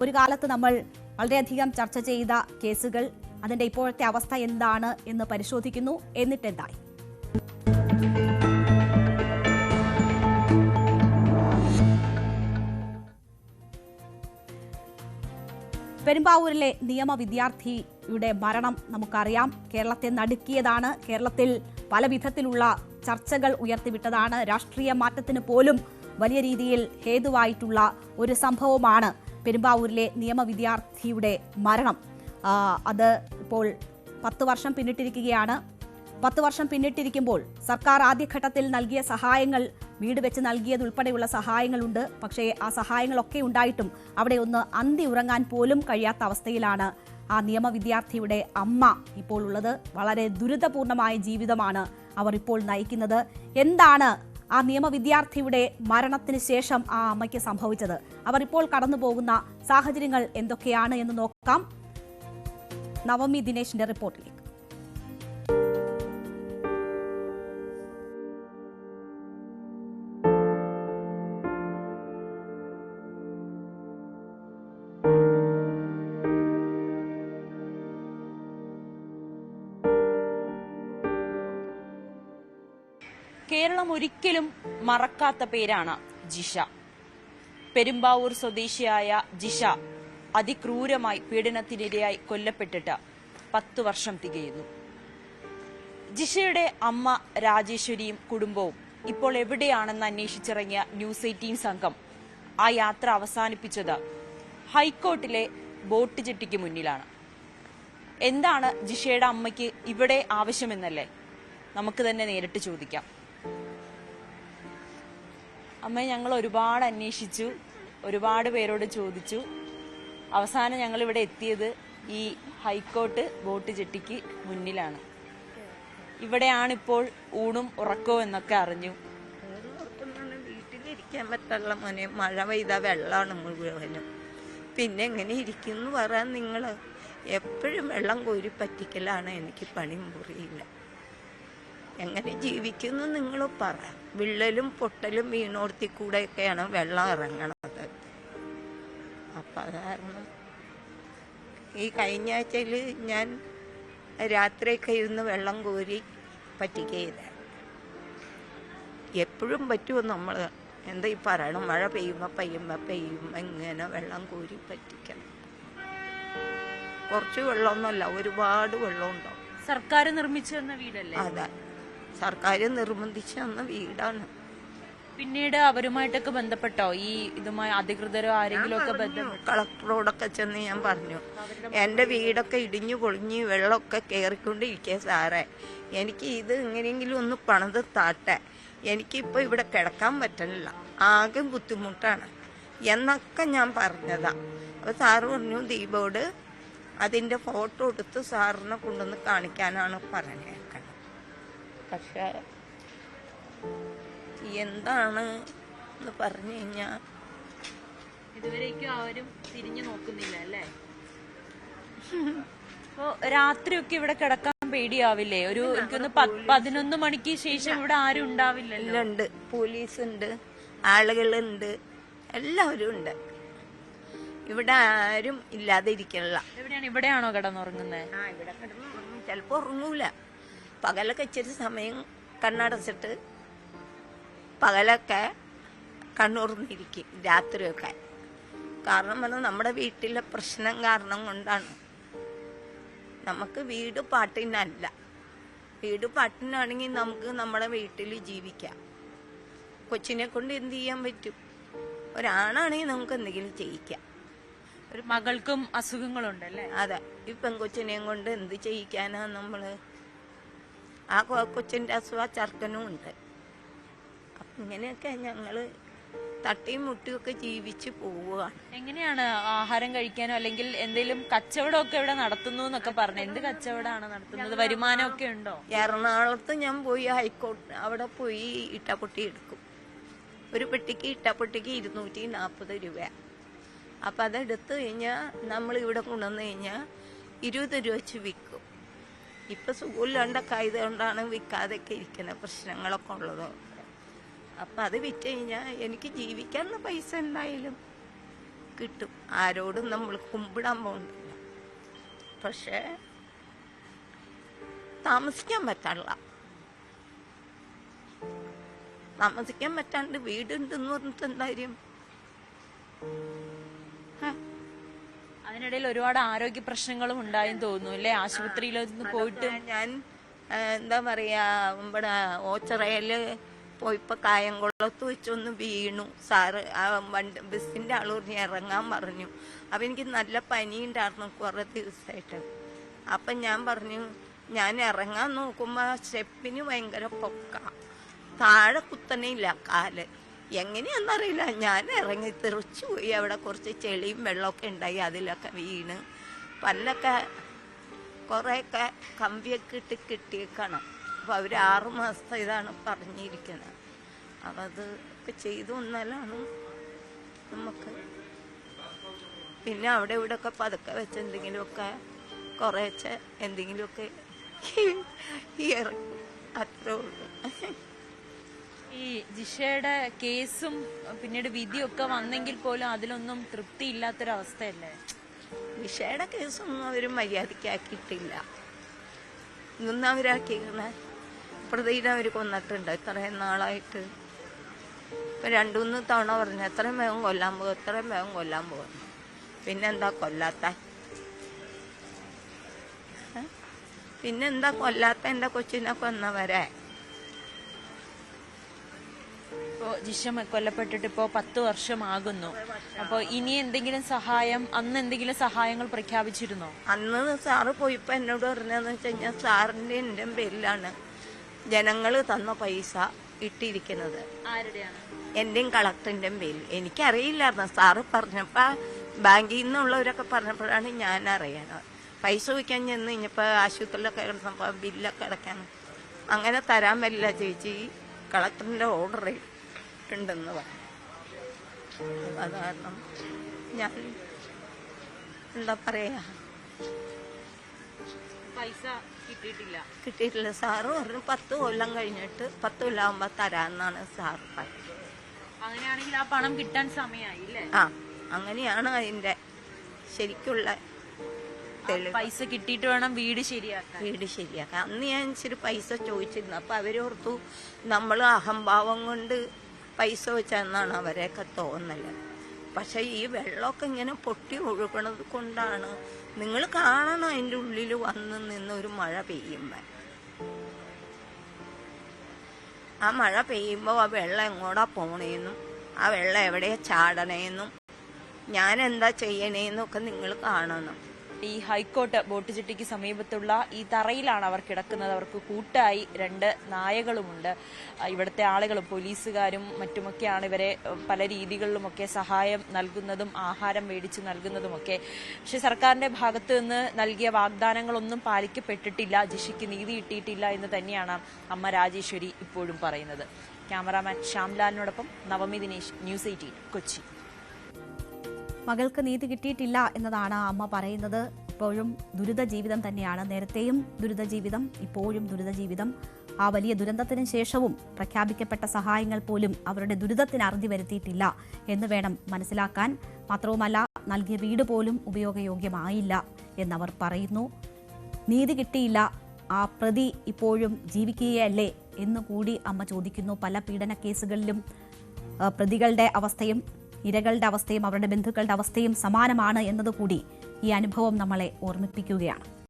ഒരു കാലത്ത് നമ്മൾ വളരെയധികം ചർച്ച ചെയ്ത കേസുകൾ അതിന്റെ ഇപ്പോഴത്തെ അവസ്ഥ എന്താണ് എന്ന് പരിശോധിക്കുന്നു. എന്നിട്ടെന്തായി? പെരുമ്പാവൂരിലെ നിയമ വിദ്യാർത്ഥിയുടെ മരണം നമുക്കറിയാം. കേരളത്തെ നടുക്കിയതാണ്. കേരളത്തിൽ പല വിധത്തിലുള്ള ചർച്ചകൾ ഉയർത്തിവിട്ടതാണ്. രാഷ്ട്രീയ മാറ്റത്തിന് പോലും വലിയ രീതിയിൽ ഹേതുവായിട്ടുള്ള ഒരു സംഭവമാണ് പെരുമ്പാവൂരിലെ നിയമ വിദ്യാർത്ഥിയുടെ മരണം. അത് ഇപ്പോൾ 10 വർഷം പിന്നിട്ടിരിക്കുകയാണ്. 10 വർഷം പിന്നിട്ടിരിക്കുമ്പോൾ സർക്കാർ ആദ്യഘട്ടത്തിൽ നൽകിയ സഹായങ്ങൾ, വീട് വെച്ച് നൽകിയതുൾപ്പെടെയുള്ള സഹായങ്ങളുണ്ട്. പക്ഷേ ആ സഹായങ്ങളൊക്കെ ഉണ്ടായിട്ടും അവിടെ ഒന്ന് അന്തി ഉറങ്ങാൻ പോലും കഴിയാത്ത അവസ്ഥയിലാണ് ആ നിയമ വിദ്യാർത്ഥിയുടെ അമ്മ ഇപ്പോൾ ഉള്ളത്. വളരെ ദുരിതപൂർണമായ ജീവിതമാണ് അവർ ഇപ്പോൾ നയിക്കുന്നത്. എന്താണ് ആ നിയമ വിദ്യാർത്ഥിയുടെ മരണത്തിന് ശേഷം ആ അമ്മയ്ക്ക് സംഭവിച്ചത്? അവർ ഇപ്പോൾ കടന്നു പോകുന്ന സാഹചര്യങ്ങൾ എന്തൊക്കെയാണ് എന്ന് നോക്കാം. നവമി ദിനേശിന്റെ റിപ്പോർട്ടിലേക്ക്. കേരളം ഒരിക്കലും മറക്കാത്ത പേരാണ് ജിഷ. പെരുമ്പാവൂർ സ്വദേശിയായ ജിഷ അതിക്രൂരമായി പീഡനത്തിനിരയായി കൊല്ലപ്പെട്ടിട്ട് 10 വർഷം തികയുന്നു. ജിഷയുടെ അമ്മ രാജേശ്വരിയും കുടുംബവും ഇപ്പോൾ എവിടെയാണെന്ന് അന്വേഷിച്ചിറങ്ങിയ ന്യൂസ് 18 സംഘം ആ യാത്ര അവസാനിപ്പിച്ചത് ഹൈക്കോർട്ടിലെ ബോട്ട് ജെട്ടിക്ക് മുന്നിലാണ്. എന്താണ് ജിഷയുടെ അമ്മയ്ക്ക് ഇവിടെ ആവശ്യമെന്നല്ലേ നമുക്ക് തന്നെ നേരിട്ട് ചോദിക്കാം. അമ്മയെ ഞങ്ങൾ ഒരുപാട് അന്വേഷിച്ചു, ഒരുപാട് പേരോട് ചോദിച്ചു. അവസാനം ഞങ്ങൾ ഇവിടെ എത്തിയത് ഈ ഹൈക്കോർട്ട് ബോട്ട് ജെട്ടിക്ക് മുന്നിലാണ്. ഇവിടെയാണിപ്പോൾ ഊണും ഉറക്കവും എന്നൊക്കെ അറിഞ്ഞു. വീട്ടിലിരിക്കാൻ പറ്റുള്ള മോനെ, മഴ പെയ്ത വെള്ളമാണ് മുഴുവനും. പിന്നെ എങ്ങനെ ഇരിക്കുന്നു പറയാൻ? നിങ്ങൾ എപ്പോഴും വെള്ളം കോരി പറ്റിക്കലാണ്. എനിക്ക് പണി മുറിയില്ല. എങ്ങനെ ജീവിക്കുന്നു നിങ്ങൾ പറ. വിള്ളലും പൊട്ടലും വീണോർത്തി കൂടെയൊക്കെയാണ് വെള്ളം ഇറങ്ങണത്. അപ്പം കാരണം ഈ കഴിഞ്ഞ ആഴ്ചയിൽ ഞാൻ രാത്രിയൊക്കെ ഇരുന്ന് വെള്ളം കോരി പറ്റിക്കുകയില്ല. എപ്പോഴും പറ്റുമോ നമ്മൾ? എന്താ ഈ പറയണം? മഴ പെയ്യുമ്പോൾ ഇങ്ങനെ വെള്ളം കോരി പറ്റിക്കണം. കുറച്ച് വെള്ളമൊന്നുമല്ല, ഒരുപാട് വെള്ളമുണ്ടാവും. സർക്കാർ നിർമ്മിച്ചു തന്ന വീടല്ലേ? അതെ, സർക്കാർ നിർബന്ധിച്ച് തന്ന വീടാണ്. പിന്നീട് അവരുമായിട്ടൊക്കെ ബന്ധപ്പെട്ടോ? ഈ ഇതുമായി അധികൃതരോ ആരെങ്കിലും ഒക്കെ ബന്ധപ്പെട്ടോ? കളക്ടറോടൊക്കെ ചെന്ന് ഞാൻ പറഞ്ഞു, എൻ്റെ വീടൊക്കെ ഇടിഞ്ഞു പൊളിഞ്ഞ് വെള്ളമൊക്കെ കയറിക്കൊണ്ടിരിക്കുക സാറേ, എനിക്ക് ഇത് എങ്ങനെയെങ്കിലും ഒന്ന് പണിത് താട്ടെ, എനിക്കിപ്പോൾ ഇവിടെ കിടക്കാൻ പറ്റില്ല, ആകെ ബുദ്ധിമുട്ടാണ് എന്നൊക്കെ ഞാൻ പറഞ്ഞതാ. അപ്പോൾ സാറ് പറഞ്ഞു ദീപോട് അതിൻ്റെ ഫോട്ടോ എടുത്ത് സാറിനെ കൊണ്ടുവന്ന് കാണിക്കാനാണ് പറഞ്ഞേക്കുന്നത്. പക്ഷെ എന്താണ് എന്ന് പറഞ്ഞു കഴിഞ്ഞാൽ ഇതുവരേക്കും ആരും തിരിഞ്ഞു നോക്കുന്നില്ല അല്ലേ? അപ്പോ രാത്രിയൊക്കെ ഇവിടെ കിടക്കാൻ പേടിയാവില്ലേ? ഒരു എനിക്കൊന്ന് 11 മണിക്ക് ശേഷം ഇവിടെ ആരും ഉണ്ടാവില്ലല്ലോ. ഉണ്ട്, പോലീസുണ്ട്, ആളുകളുണ്ട്, എല്ലാവരും ഉണ്ട്. ഇവിടെ ആരും ഇല്ലാതെ ഇരിക്കണില്ല. എവിടെയാണ്? ഇവിടെയാണോ കിടന്നുറങ്ങുന്നത്? ഇവിടെ കിടന്നുറങ്ങും. ചിലപ്പോൾ ഉറങ്ങൂല. പകലൊക്കെ ഇച്ചിരി സമയം കണ്ണടച്ചിട്ട് പകലൊക്കെ കണ്ണുറന്നിരിക്കും, രാത്രിയൊക്കെ. കാരണം പറഞ്ഞാൽ നമ്മുടെ വീട്ടിലെ പ്രശ്നം കാരണം കൊണ്ടാണ്. നമുക്ക് വീട് പാട്ടിനല്ല. വീട് പാട്ടിനാണെങ്കിൽ നമുക്ക് നമ്മുടെ വീട്ടിൽ ജീവിക്കാം. കൊച്ചിനെ കൊണ്ട് എന്ത് ചെയ്യാൻ പറ്റും? ഒരാണാണെങ്കിൽ നമുക്ക് എന്തെങ്കിലും ചെയ്യിക്കാം. ഒരു മകൾക്കും അസുഖങ്ങളുണ്ടല്ലേ? അതെ, ഈ പെൺകൊച്ചിനെയും കൊണ്ട് എന്ത് ചെയ്യിക്കാനാ നമ്മള്? ആ കൊച്ചിൻ്റെ അസുഖ ചെറുക്കനും ഉണ്ട്. അപ്പം ഇങ്ങനെയൊക്കെ ഞങ്ങള് തട്ടിയും മുട്ടിയൊക്കെ ജീവിച്ച് പോവുകയാണ്. എങ്ങനെയാണ് ആഹാരം കഴിക്കാനോ അല്ലെങ്കിൽ എന്തെങ്കിലും കച്ചവടമൊക്കെ ഇവിടെ നടത്തുന്നു എന്നൊക്കെ പറഞ്ഞു? എന്ത് കച്ചവടമാണ് നടത്തുന്നത്? വരുമാനമൊക്കെ ഉണ്ടോ? എറണാകുളത്ത് ഞാൻ പോയി ഹൈക്കോർട്ട് അവിടെ പോയി ഇട്ടപ്പൊട്ടി എടുക്കും. ഒരു പെട്ടിക്ക് ഇട്ടപ്പൊട്ടിക്ക് 240 രൂപ. അപ്പം അതെടുത്ത് കഴിഞ്ഞാൽ നമ്മൾ ഇവിടെ കൊണ്ടുവന്ന് കഴിഞ്ഞാൽ 20 രൂപ വെച്ച് വിൽക്കും. ഇപ്പം സുഖമില്ലാണ്ടൊക്കെ ആയതുകൊണ്ടാണ് വിൽക്കാതെയൊക്കെ ഇരിക്കുന്ന പ്രശ്നങ്ങളൊക്കെ ഉള്ളത്. അപ്പം അത് വിറ്റ് കഴിഞ്ഞാൽ എനിക്ക് ജീവിക്കാനുള്ള പൈസ എന്തായാലും കിട്ടും. ആരോടും നമ്മൾ കുമ്പിടാൻ പോകുന്നില്ല. പക്ഷേ താമസിക്കാൻ പറ്റാനുള്ള താമസിക്കാൻ പറ്റാണ്ട് വീടുണ്ടെന്ന് പറഞ്ഞിട്ട് എന്തായാലും അതിനിടയിൽ ഒരുപാട് ആരോഗ്യ പ്രശ്നങ്ങളും ഉണ്ടായെന്ന് തോന്നുന്നു അല്ലേ? ആശുപത്രിയിലൊന്ന് പോയിട്ട് ഞാൻ എന്താ പറയാ, ഇവിടെ ഓച്ചറയില് പോയിപ്പോ കായംകുളത്ത് വെച്ചൊന്ന് വീണു. സാറ് ആ ബസ്സിന്റെ ആള് പറഞ്ഞ് ഇറങ്ങാൻ പറഞ്ഞു. അപ്പൊ എനിക്ക് നല്ല പനിയുണ്ടായിരുന്നു കുറെ ദിവസമായിട്ട്. അപ്പൊ ഞാൻ പറഞ്ഞു ഞാൻ ഇറങ്ങാൻ നോക്കുമ്പോ സ്റ്റെപ്പിന് ഭയങ്കര പൊക്ക, താഴെ കുത്തനെയില്ല കാല്. എങ്ങനെയാണെന്നറിയില്ല, ഞാൻ ഇറങ്ങി തെറിച്ചു പോയി. അവിടെ കുറച്ച് ചെളിയും വെള്ളമൊക്കെ ഉണ്ടായി, അതിലൊക്കെ വീണ് പല്ലൊക്കെ കുറേയൊക്കെ കമ്പിയൊക്കെ ഇട്ട് കിട്ടിയേക്കണം. അപ്പോൾ അവർ 6 മാസത്തെ ഇതാണ് പറഞ്ഞിരിക്കുന്നത്. അപ്പം അത് ഒക്കെ ചെയ്തു വന്നാലാണ് നമുക്ക് പിന്നെ അവിടെ ഇവിടെ ഒക്കെ പതുക്കെ വെച്ച് എന്തെങ്കിലുമൊക്കെ കുറേശ്ശെ എന്തെങ്കിലുമൊക്കെ ഇറക്കും, അത്രേ ഉള്ളൂ. ഈ ജിഷയുടെ കേസും പിന്നീട് വിധിയൊക്കെ വന്നെങ്കിൽ പോലും അതിലൊന്നും തൃപ്തി ഇല്ലാത്തൊരവസ്ഥയല്ലേ? ജിഷയുടെ കേസൊന്നും അവർ മര്യാദക്കാക്കിയിട്ടില്ല. ഇതൊന്നും അവരാക്കിക്കണേ. പ്രതിനെ അവർ കൊന്നിട്ടുണ്ട് ഇത്രയും നാളായിട്ട്. ഇപ്പം 2-3 തവണ പറഞ്ഞു എത്രയും വേഗം കൊല്ലാൻ പോകും, എത്രയും വേഗം കൊല്ലാൻ പോകും. പിന്നെന്താ കൊല്ലാത്ത? പിന്നെന്താ കൊല്ലാത്ത? എൻ്റെ കൊച്ചിനെ കൊന്നവരെ. ഇപ്പോൾ ജിഷ കൊല്ലപ്പെട്ടിട്ട് ഇപ്പോൾ 10 വർഷമാകുന്നു. അപ്പോൾ ഇനി എന്തെങ്കിലും സഹായം, അന്ന് എന്തെങ്കിലും സഹായങ്ങൾ പ്രഖ്യാപിച്ചിരുന്നോ? അന്ന് സാറ് പോയിപ്പോൾ എന്നോട് പറഞ്ഞതെന്ന് വെച്ച് കഴിഞ്ഞാൽ സാറിൻ്റെ എൻ്റെ പേരിലാണ് ജനങ്ങൾ തന്ന പൈസ ഇട്ടിരിക്കുന്നത്. ആരുടെയാണ്? എൻ്റെയും കളക്ടറിൻ്റെയും പേരിൽ. എനിക്കറിയില്ലായിരുന്നു. സാറ് പറഞ്ഞപ്പോൾ ബാങ്കിൽ നിന്നുള്ളവരൊക്കെ പറഞ്ഞപ്പോഴാണ് ഞാൻ അറിയണത്. പൈസ വയ്ക്കാൻ ചെന്ന് കഴിഞ്ഞപ്പോൾ ആശുപത്രിയിലൊക്കെ കിടന്നപ്പോൾ ബില്ലൊക്കെ അടയ്ക്കാൻ അങ്ങനെ തരാൻ പറ്റില്ല ചേച്ചി, കളക്ടറിൻ്റെ ഓർഡർ ഉണ്ടെന്ന് പറഞ്ഞു. അത് കാരണം ഞാൻ എന്താ പറയാ, പൈസ കിട്ടിയിട്ടില്ല. സാറ് പറഞ്ഞു 10 കൊല്ലം കഴിഞ്ഞിട്ട് 10 കൊല്ലം ആകുമ്പോൾ തരാമെന്നാണ് സാറ് പറഞ്ഞത്. അങ്ങനെയാണെങ്കിൽ ആ പണം കിട്ടാൻ സമയമായി അല്ലേ? ആ, അങ്ങനെയാണ് അതിൻ്റെ ശരിക്കുള്ള തെളിവ്. പൈസ കിട്ടിയിട്ട് വേണം വീട് ശരിയാക്കാൻ. വീട് ശരിയാക്കാൻ അന്ന് ഞാൻ ഇച്ചിരി പൈസ ചോദിച്ചിരുന്നു. അപ്പം അവരോർത്തു നമ്മൾ അഹംഭാവം കൊണ്ട് പൈസ വെച്ചെന്നാണ് അവരെയൊക്കെ തോന്നല്. പക്ഷെ ഈ വെള്ളമൊക്കെ ഇങ്ങനെ പൊട്ടി ഒഴുകണത് കൊണ്ടാണ്. നിങ്ങൾ കാണണം അതിൻ്റെ ഉള്ളിൽ വന്ന് നിന്നൊരു മഴ പെയ്യുമ്പോൾ. ആ മഴ പെയ്യുമ്പോൾ ആ വെള്ളം എങ്ങോട്ടാ പോണേന്നും ആ വെള്ളം എവിടെയാ ചാടണേന്നും ഞാൻ എന്താ ചെയ്യണേന്നൊക്കെ നിങ്ങൾ കാണണം. ഈ ഹൈക്കോർട്ട് ബോട്ട് ജെട്ടിക്ക് സമീപത്തുള്ള ഈ തറയിലാണ് അവർ കിടക്കുന്നത്. അവർക്ക് കൂട്ടായി 2 നായകളുമുണ്ട്. ഇവിടുത്തെ ആളുകളും പോലീസുകാരും മറ്റുമൊക്കെയാണ് ഇവരെ പല രീതികളിലുമൊക്കെ സഹായം നൽകുന്നതും ആഹാരം മേടിച്ച് നൽകുന്നതുമൊക്കെ. പക്ഷെ സർക്കാരിന്റെ ഭാഗത്ത് നിന്ന് നൽകിയ വാഗ്ദാനങ്ങളൊന്നും പാലിക്കപ്പെട്ടിട്ടില്ല, ജിഷയ്ക്ക് നീതി കിട്ടിയിട്ടില്ല എന്ന് തന്നെയാണ് അമ്മ രാജേശ്വരി ഇപ്പോഴും പറയുന്നത്. ക്യാമറാമാൻ ശ്യാംലാലിനോടൊപ്പം നവമി ദിനേശ്, ന്യൂസ് 18 കൊച്ചി. മകൾക്ക് നീതി കിട്ടിയിട്ടില്ല എന്നതാണ് അമ്മ പറയുന്നത്. ഇപ്പോഴും ദുരിത ജീവിതം തന്നെയാണ്. നേരത്തെയും ദുരിത ജീവിതം, ഇപ്പോഴും ദുരിത ജീവിതം. ആ വലിയ ദുരന്തത്തിന് ശേഷവും പ്രഖ്യാപിക്കപ്പെട്ട സഹായങ്ങൾ പോലും അവരുടെ ദുരിതത്തിന് അറുതി വരുത്തിയിട്ടില്ല എന്ന് വേണം മനസ്സിലാക്കാൻ. മാത്രവുമല്ല, നൽകിയ വീട് പോലും ഉപയോഗയോഗ്യമായില്ല എന്നവർ പറയുന്നു. നീതി കിട്ടിയില്ല, ആ പ്രതി ഇപ്പോഴും ജീവിക്കുകയല്ലേ എന്നുകൂടി അമ്മ ചോദിക്കുന്നു. പല പീഡന കേസുകളിലും പ്രതികളുടെ അവസ്ഥയും ഇരകളുടെ അവസ്ഥയും അവരുടെ ബന്ധുക്കളുടെ അവസ്ഥയും സമാനമാണ് എന്നതുകൂടി ഈ അനുഭവം നമ്മളെ ഓർമ്മിപ്പിക്കുകയാണ്.